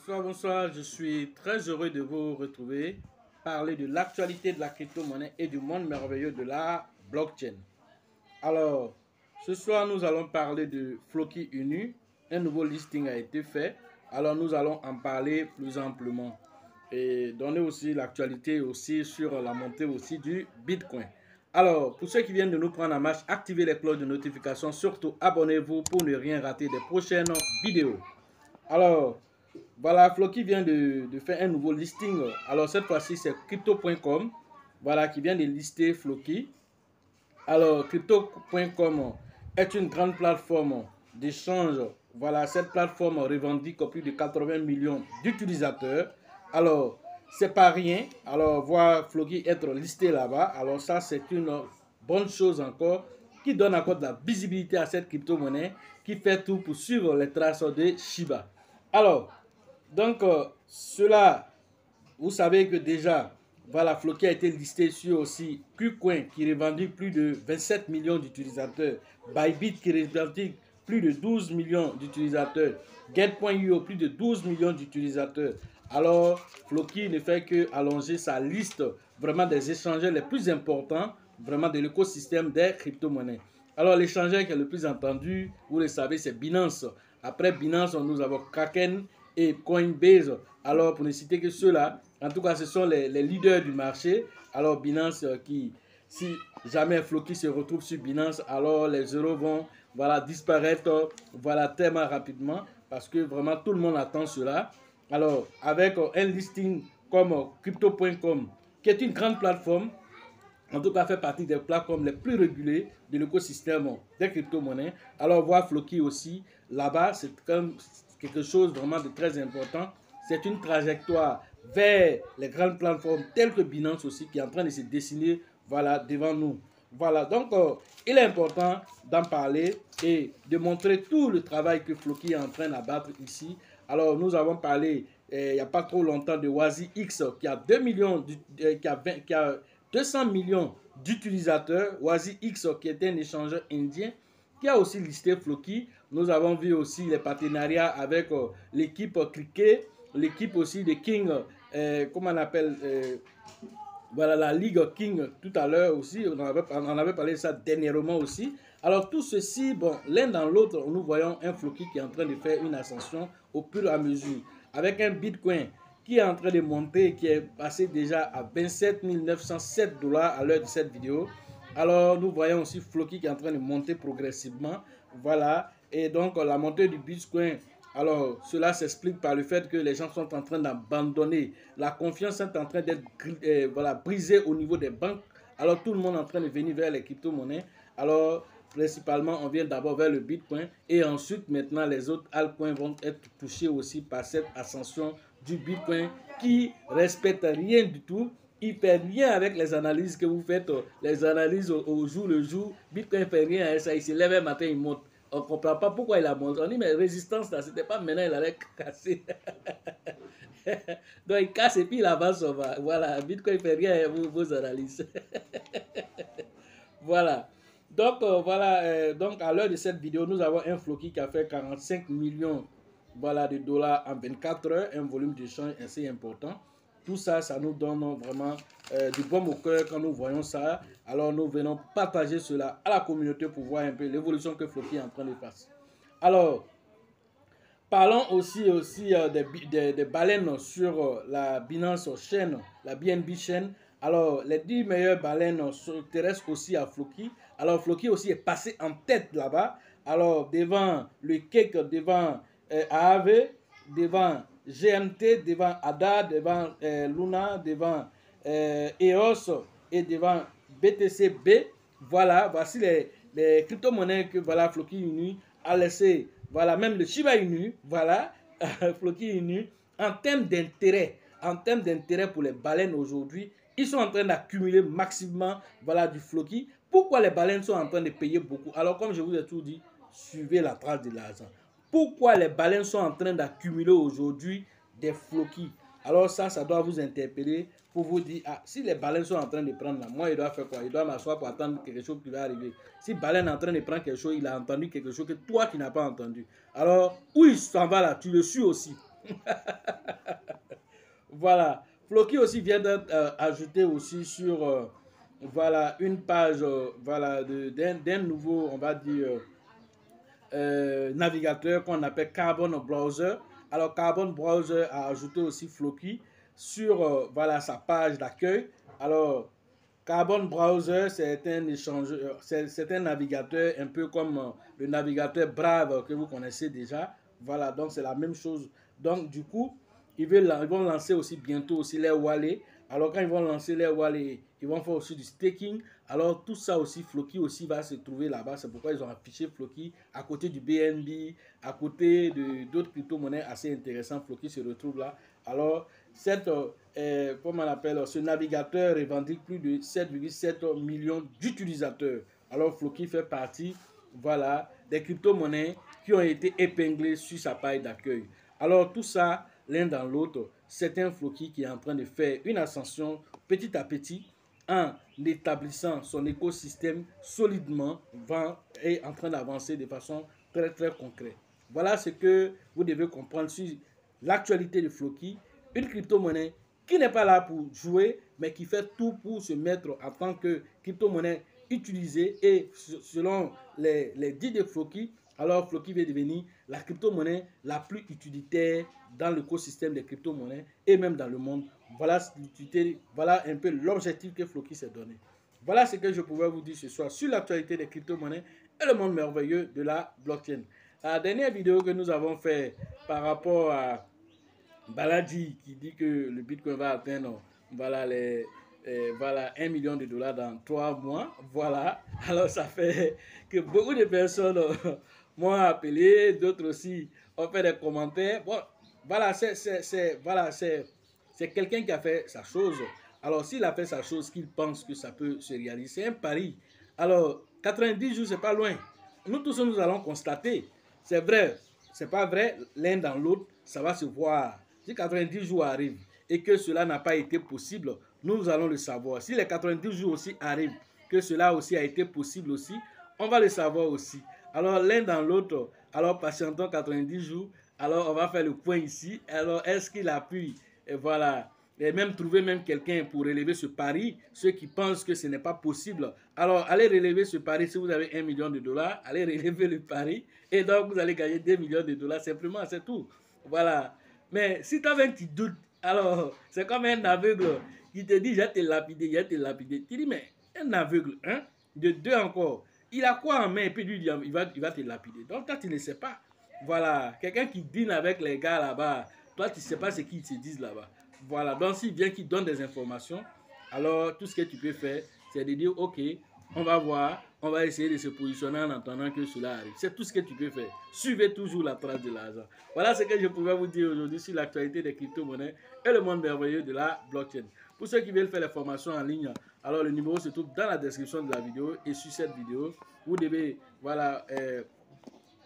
Bonsoir, bonsoir, je suis très heureux de vous retrouver, parler de l'actualité de la crypto-monnaie et du monde merveilleux de la blockchain. Alors, ce soir, nous allons parler de Floki Inu. Un nouveau listing a été fait. Alors, nous allons en parler plus amplement et donner aussi l'actualité aussi sur la montée aussi du Bitcoin. Alors, pour ceux qui viennent de nous prendre en marche, activez les cloches de notification. Surtout, abonnez-vous pour ne rien rater des prochaines vidéos. Alors, voilà, Floki vient de faire un nouveau listing. Alors, cette fois-ci, c'est crypto.com. Voilà, qui vient de lister Floki. Alors, crypto.com est une grande plateforme d'échange. Voilà, cette plateforme revendique plus de 80 millions d'utilisateurs. Alors, c'est pas rien. Alors, voir Floki être listé là-bas. Alors, ça, c'est une bonne chose encore qui donne encore de la visibilité à cette crypto-monnaie qui fait tout pour suivre les traces de Shiba. Alors, donc, cela, vous savez que déjà, voilà, Floki a été listé sur aussi KuCoin qui revendique plus de 27 millions d'utilisateurs, Bybit qui revendique plus de 12 millions d'utilisateurs, Get.io plus de 12 millions d'utilisateurs. Alors, Floki ne fait que allonger sa liste vraiment des échangeurs les plus importants vraiment de l'écosystème des crypto-monnaies. Alors, l'échangeur qui est le plus entendu, vous le savez, c'est Binance. Après Binance, nous avons Kraken et Coinbase. Alors, pour ne citer que ceux-là, en tout cas, ce sont les leaders du marché. Alors, Binance, qui, si jamais Floki se retrouve sur Binance, alors les euros vont voilà, disparaître voilà, tellement rapidement parce que vraiment tout le monde attend cela. Alors, avec un listing comme crypto.com, qui est une grande plateforme, en tout cas fait partie des plateformes les plus régulées de l'écosystème des crypto-monnaies. Alors, voir Floki aussi, là-bas, c'est quelque chose vraiment de très important. C'est une trajectoire vers les grandes plateformes telles que Binance aussi qui est en train de se dessiner voilà, devant nous. Voilà, donc il est important d'en parler et de montrer tout le travail que Floki est en train d'abattre ici. Alors, nous avons parlé il n'y a pas trop longtemps de WaziX qui a 2 millions, qui a 200 millions d'utilisateurs. WaziX qui est un échangeur indien qui a aussi listé Floki. Nous avons vu aussi les partenariats avec l'équipe Cricket, l'équipe aussi de King, comment on appelle, voilà la Ligue King tout à l'heure aussi, on avait parlé de ça dernièrement aussi. Alors tout ceci, bon, l'un dans l'autre, nous voyons un Floki qui est en train de faire une ascension au fur et à mesure. Avec un Bitcoin qui est en train de monter, qui est passé déjà à 27 907 $ à l'heure de cette vidéo. Alors nous voyons aussi Floki qui est en train de monter progressivement. Voilà, et donc la montée du Bitcoin, alors cela s'explique par le fait que les gens sont en train d'abandonner. La confiance est en train d'être voilà, brisée au niveau des banques. Alors tout le monde est en train de venir vers les crypto-monnaies. Alors principalement on vient d'abord vers le Bitcoin et ensuite maintenant les autres altcoins vont être touchés aussi par cette ascension du Bitcoin qui respecte rien du tout. Il ne fait rien avec les analyses que vous faites, les analyses au jour le jour. Bitcoin ne fait rien avec ça. Il se lève un matin, il monte. On ne comprend pas pourquoi il a monté. On dit, mais résistance, là, ce n'était pas maintenant, il allait casser. Donc, il casse et puis il avance. Voilà, Bitcoin ne fait rien avec vos analyses. Voilà. Donc, voilà. Donc, à l'heure de cette vidéo, nous avons un Floki qui a fait 45 millions voilà, de dollars en 24 heures. Un volume d'échange assez important. Tout ça, ça nous donne vraiment du baume au cœur quand nous voyons ça. Alors, nous venons partager cela à la communauté pour voir un peu l'évolution que Floki est en train de faire. Alors, parlons aussi des baleines sur la Binance chaîne, la BNB chaîne. Alors, les 10 meilleures baleines s'intéressent aussi à Floki. Alors, Floki aussi est passé en tête là-bas. Alors, devant le Cake, devant AAV, devant GMT, devant ADA, devant Luna, devant EOS et devant BTCB. Voilà, voici les crypto-monnaies que voilà, Floki Uni a laissé voilà, même le Shiba Inu, voilà, Floki Inu, en termes d'intérêt pour les baleines aujourd'hui, ils sont en train d'accumuler massivement, voilà, du Floki. Pourquoi les baleines sont en train de payer beaucoup? Alors, comme je vous ai tout dit, suivez la trace de l'argent. Pourquoi les baleines sont en train d'accumuler aujourd'hui des Floki? Alors ça doit vous interpeller pour vous dire, ah, si les baleines sont en train de prendre là, moi, il doit faire quoi? Il doit m'asseoir pour attendre quelque chose qui va arriver. Si baleine est en train de prendre quelque chose, il a entendu quelque chose que toi, tu n'as pas entendu. Alors, où il s'en va là? Tu le suis aussi. Voilà. Floki aussi vient d'être ajouté aussi sur voilà, une page voilà, d'un nouveau, on va dire, navigateur qu'on appelle Carbon Browser. Alors, Carbon Browser a ajouté aussi Floki sur voilà, sa page d'accueil. Alors, Carbon Browser, c'est un échangeur, c'est un navigateur un peu comme le navigateur Brave que vous connaissez déjà. Voilà, donc c'est la même chose. Donc, du coup, ils vont lancer aussi bientôt aussi les wallets. Alors, quand ils vont lancer les wallets, ils vont faire aussi du staking. Alors, tout ça aussi, Floki aussi va se trouver là-bas. C'est pourquoi ils ont affiché Floki à côté du BNB, à côté d'autres crypto-monnaies assez intéressantes. Floki se retrouve là. Alors, comment on appelle, ce navigateur revendique plus de 7,7 millions d'utilisateurs. Alors, Floki fait partie, voilà, des crypto-monnaies qui ont été épinglées sur sa page d'accueil. Alors, tout ça, l'un dans l'autre, c'est un Floki qui est en train de faire une ascension petit à petit en établissant son écosystème solidement et en train d'avancer de façon très très concrète. Voilà ce que vous devez comprendre sur l'actualité de Floki, une crypto-monnaie qui n'est pas là pour jouer, mais qui fait tout pour se mettre en tant que crypto-monnaie utilisée. Et selon les dits de Floki, alors Floki va devenir la crypto-monnaie la plus utilitaire dans l'écosystème des crypto-monnaies et même dans le monde. Voilà, voilà un peu l'objectif que Floki s'est donné. Voilà ce que je pouvais vous dire ce soir sur l'actualité des crypto-monnaies et le monde merveilleux de la blockchain. La dernière vidéo que nous avons fait par rapport à Baladi qui dit que le Bitcoin va atteindre voilà, voilà, 1 million de dollars dans 3 mois. Voilà. Alors ça fait que beaucoup de personnes m'ont appelé, d'autres aussi ont fait des commentaires. Bon, voilà, c'est quelqu'un qui a fait sa chose. Alors s'il a fait sa chose, qu'il pense que ça peut se réaliser, c'est un pari. Alors 90 jours, c'est pas loin. Nous tous, nous allons constater. C'est vrai, c'est pas vrai, l'un dans l'autre, ça va se voir. Si 90 jours arrivent et que cela n'a pas été possible, nous allons le savoir. Si les 90 jours aussi arrivent, que cela aussi a été possible aussi, on va le savoir aussi. Alors l'un dans l'autre, alors patientons 90 jours, alors on va faire le point ici. Alors est-ce qu'il a pu, et voilà, et même trouver même quelqu'un pour relever ce pari, ceux qui pensent que ce n'est pas possible. Alors allez relever ce pari, si vous avez 1 million de dollars, allez relever le pari et donc vous allez gagner 2 millions de dollars simplement, c'est tout. Voilà. Mais si tu as un petit doute, alors c'est comme un aveugle qui te dit je vais te lapider, je vais te lapider. Tu dis mais un aveugle, hein, de deux encore, il a quoi en main et puis lui il va te lapider. Donc toi tu ne sais pas. Voilà, quelqu'un qui dîne avec les gars là-bas, toi tu ne sais pas ce qu'ils se disent là-bas. Voilà, donc s'il vient qui donne des informations, alors tout ce que tu peux faire, c'est de dire ok, on va voir, on va essayer de se positionner en attendant que cela arrive. C'est tout ce que tu peux faire. Suivez toujours la trace de l'argent. Voilà ce que je pouvais vous dire aujourd'hui sur l'actualité des crypto-monnaies et le monde merveilleux de la blockchain. Pour ceux qui veulent faire les formations en ligne, alors le numéro se trouve dans la description de la vidéo et sur cette vidéo, vous devez voilà,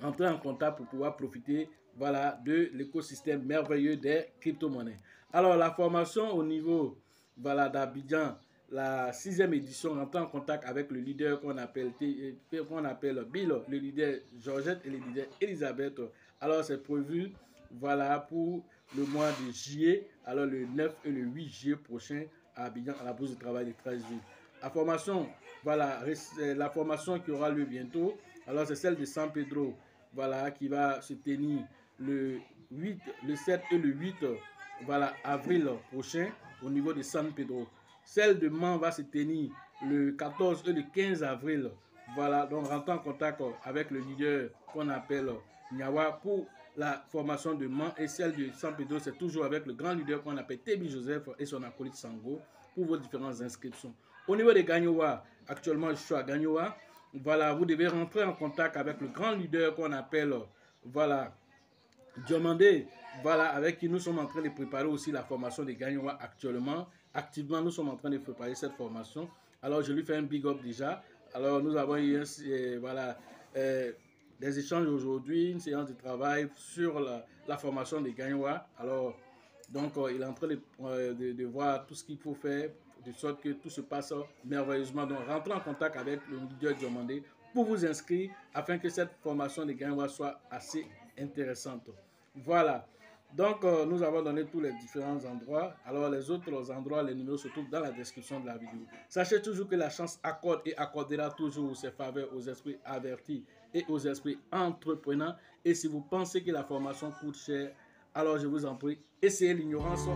entrer en contact pour pouvoir profiter voilà, de l'écosystème merveilleux des crypto-monnaies. Alors la formation au niveau voilà, d'Abidjan, la 6e édition, rentre en contact avec le leader qu'on appelle Bill, le leader Georgette et le leader Elisabeth. Alors c'est prévu voilà, pour le mois de juillet, alors le 9 et le 8 juillet prochain à Abidjan, à la bourse de travail de 13 jours. La formation, voilà, la formation qui aura lieu bientôt, alors c'est celle de San Pedro, voilà, qui va se tenir le 8, le 7 et le 8 voilà, avril prochain au niveau de San Pedro. Celle de Mans va se tenir le 14 et le 15 avril. Voilà, donc rentre en contact avec le leader qu'on appelle Nyawa pour la formation de Mans, et celle de San Pedro, c'est toujours avec le grand leader qu'on appelle Tebi Joseph et son acolyte Sango pour vos différentes inscriptions. Au niveau de Gagnoa, actuellement je suis à Gagnoa. Voilà, vous devez rentrer en contact avec le grand leader qu'on appelle voilà, Diomandé, voilà, avec qui nous sommes en train de préparer aussi la formation des Gagnois actuellement. Activement, nous sommes en train de préparer cette formation. Alors, je lui fais un big up déjà. Alors, nous avons eu voilà, des échanges aujourd'hui, une séance de travail sur la formation des Gagnois. Alors, donc, il est en train de voir tout ce qu'il faut faire de sorte que tout se passe merveilleusement. Donc, rentrez en contact avec le leader Diomandé pour vous inscrire afin que cette formation des Gagnois soit assez intéressante. Voilà. Donc, nous avons donné tous les différents endroits. Alors, les autres endroits, les numéros se trouvent dans la description de la vidéo. Sachez toujours que la chance accorde et accordera toujours ses faveurs aux esprits avertis et aux esprits entreprenants. Et si vous pensez que la formation coûte cher, alors je vous en prie, essayez l'ignorance.